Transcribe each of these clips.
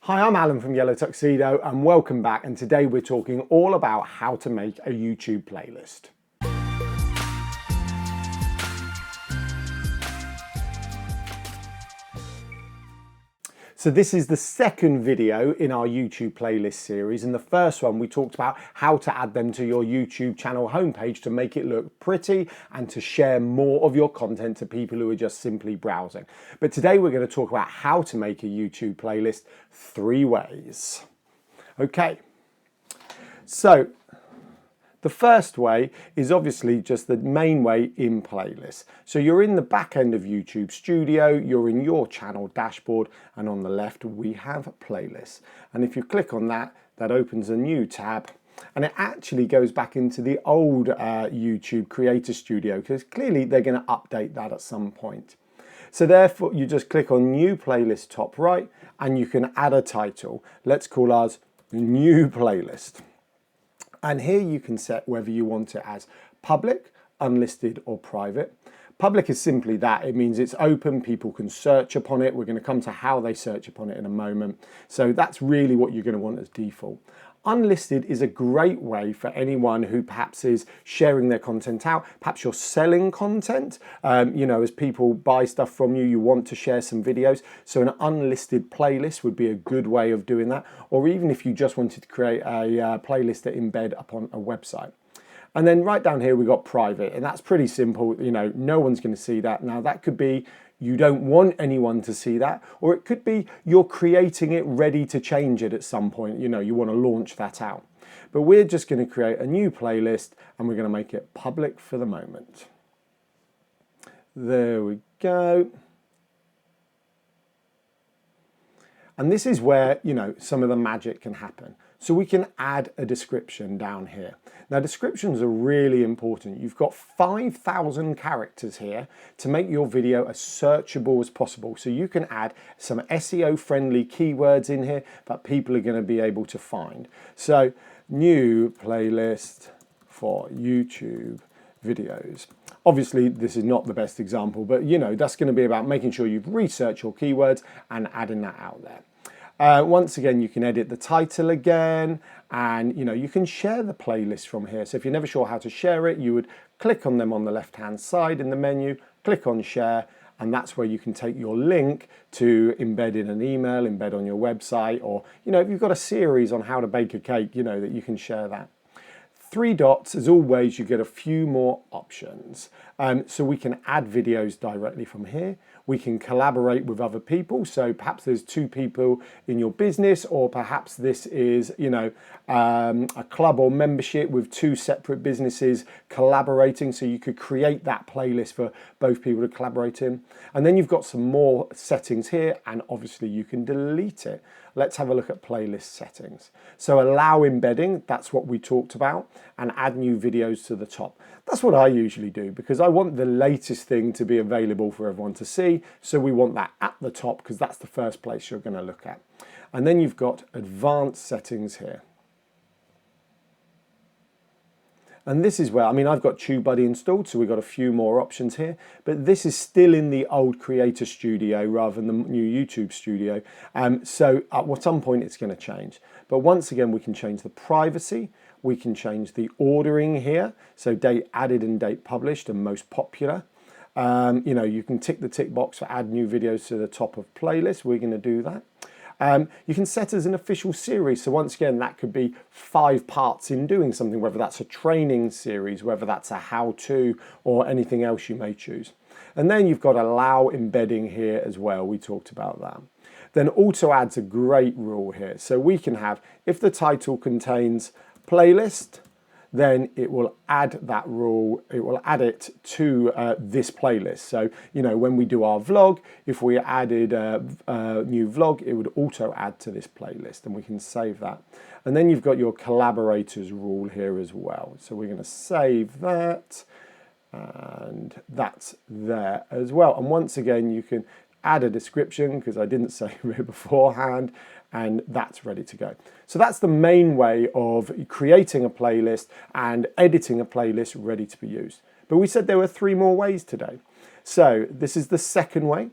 Hi, I'm Alan from Yellow Tuxedo and welcome back, and today we're talking all about how to make a YouTube playlist. So this is the second video in our YouTube playlist series. In the first one, we talked about how to add them to your YouTube channel homepage to make it look pretty and to share more of your content to people who are just simply browsing. But today we're going to talk about how to make a YouTube playlist 3 ways. Okay, so the first way is obviously just the main way in playlists. So you're in the back end of YouTube Studio, you're in your channel dashboard, and on the left we have playlists. And if you click on that, that opens a new tab, and it actually goes back into the old YouTube Creator Studio because clearly they're going to update that at some point. So therefore you just click on New Playlist top right, and you can add a title. Let's call ours New Playlist. And here you can set whether you want it as public, unlisted, or private. Public is simply that. It means it's open, people can search upon it. We're going to come to how they search upon it in a moment. So that's really what you're going to want as default. Unlisted is a great way for anyone who perhaps is sharing their content out. Perhaps you're selling content, as people buy stuff from you, you want to share some videos. So an unlisted playlist would be a good way of doing that. Or even if you just wanted to create a playlist to embed upon a website. And then right down here, we got private, and that's pretty simple. No one's going to see that. Now that could be you don't want anyone to see that, or it could be you're creating it ready to change it at some point. You want to launch that out. But we're just going to create a new playlist and we're going to make it public for the moment. There we go. And this is where, some of the magic can happen. So we can add a description down here. Now descriptions are really important. You've got 5,000 characters here to make your video as searchable as possible. So you can add some SEO friendly keywords in here that people are going to be able to find. So new playlist for YouTube videos. Obviously this is not the best example, but that's going to be about making sure you've researched your keywords and adding that out there. Once again, you can edit the title again, and you can share the playlist from here. So if you're never sure how to share it, you would click on them on the left hand side in the menu, click on share, and that's where you can take your link to embed in an email, embed on your website, or if you've got a series on how to bake a cake, that you can share that. 3 dots, as always, you get a few more options. So we can add videos directly from here. We can collaborate with other people. So perhaps there's 2 people in your business, or perhaps this is, a club or membership with 2 separate businesses collaborating. So you could create that playlist for both people to collaborate in. And then you've got some more settings here, and obviously you can delete it. Let's have a look at playlist settings. So allow embedding, that's what we talked about, and add new videos to the top. That's what I usually do because I want the latest thing to be available for everyone to see. So we want that at the top because that's the first place you're going to look at. And then you've got advanced settings here. And this is where, I've got TUBEBUDDY installed, so we've got a few more options here, but this is still in the old Creator Studio rather than the new YouTube Studio. So at some point it's going to change. But once again, we can change the privacy, we can change the ordering here, so date added and date published and most popular. You can tick the tick box for add new videos to the top of playlist. We're going to do that. You can set as an official series. So once again, that could be 5 parts in doing something, whether that's a training series, whether that's a how-to, or anything else you may choose. And then you've got allow embedding here as well. We talked about that. Then auto adds a great rule here. So we can have, if the title contains playlist, then it will add that rule, it will add it to this playlist. So, when we do our vlog, if we added a new vlog, it would auto add to this playlist, and we can save that. And then you've got your collaborators rule here as well. So we're going to save that, and that's there as well. And once again, you can add a description because I didn't save it beforehand, and that's ready to go. So that's the main way of creating a playlist and editing a playlist ready to be used. But we said there were 3 more ways today. So this is the second way.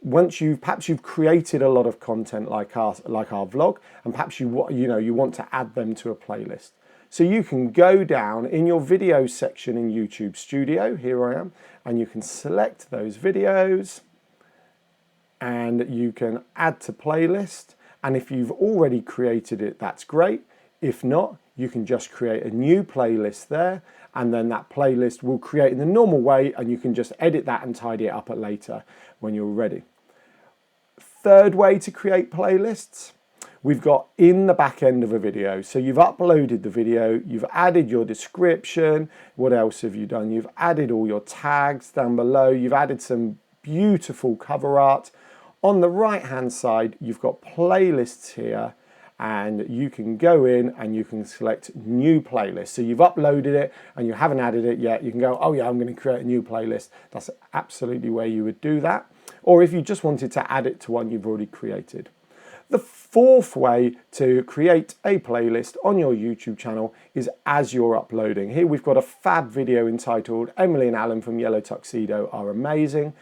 perhaps you've created a lot of content like our vlog, and perhaps you want to add them to a playlist. So you can go down in your video section in YouTube Studio, here I am, and you can select those videos and you can add to playlist. And if you've already created it, that's great. If not, you can just create a new playlist there, and then that playlist will create in the normal way, and you can just edit that and tidy it up at later when you're ready. Third way to create playlists, we've got in the back end of a video. So you've uploaded the video, you've added your description. What else have you done? You've added all your tags down below. You've added some beautiful cover art. On the right hand side, you've got playlists here, and you can go in and you can select new playlist. So you've uploaded it and you haven't added it yet. You can go, oh yeah, I'm going to create a new playlist. That's absolutely where you would do that. Or if you just wanted to add it to one you've already created. The fourth way to create a playlist on your YouTube channel is as you're uploading. Here we've got a fab video entitled Emily and Alan from Yellow Tuxedo Are Amazing.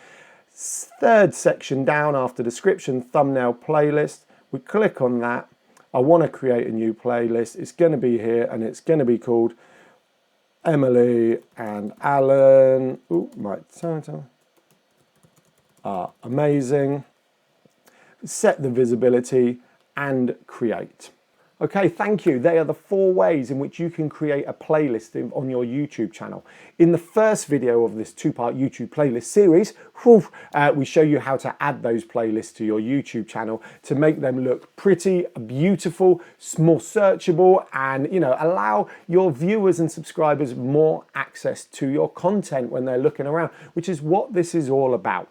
Third section down after description, thumbnail, playlist. We click on that. I want to create a new playlist. It's going to be here, and it's going to be called Emily and Alan. Ooh, my title. Amazing. Set the visibility and create. Okay, thank you. They are the 4 ways in which you can create a playlist on your YouTube channel. In the first video of this 2-part YouTube playlist series, we show you how to add those playlists to your YouTube channel to make them look pretty, beautiful, more searchable, and allow your viewers and subscribers more access to your content when they're looking around, which is what this is all about.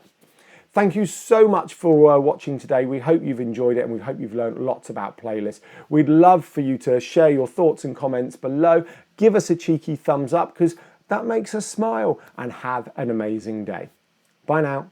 Thank you so much for watching today. We hope you've enjoyed it, and we hope you've learned lots about playlists. We'd love for you to share your thoughts and comments below. Give us a cheeky thumbs up, because that makes us smile, and have an amazing day. Bye now.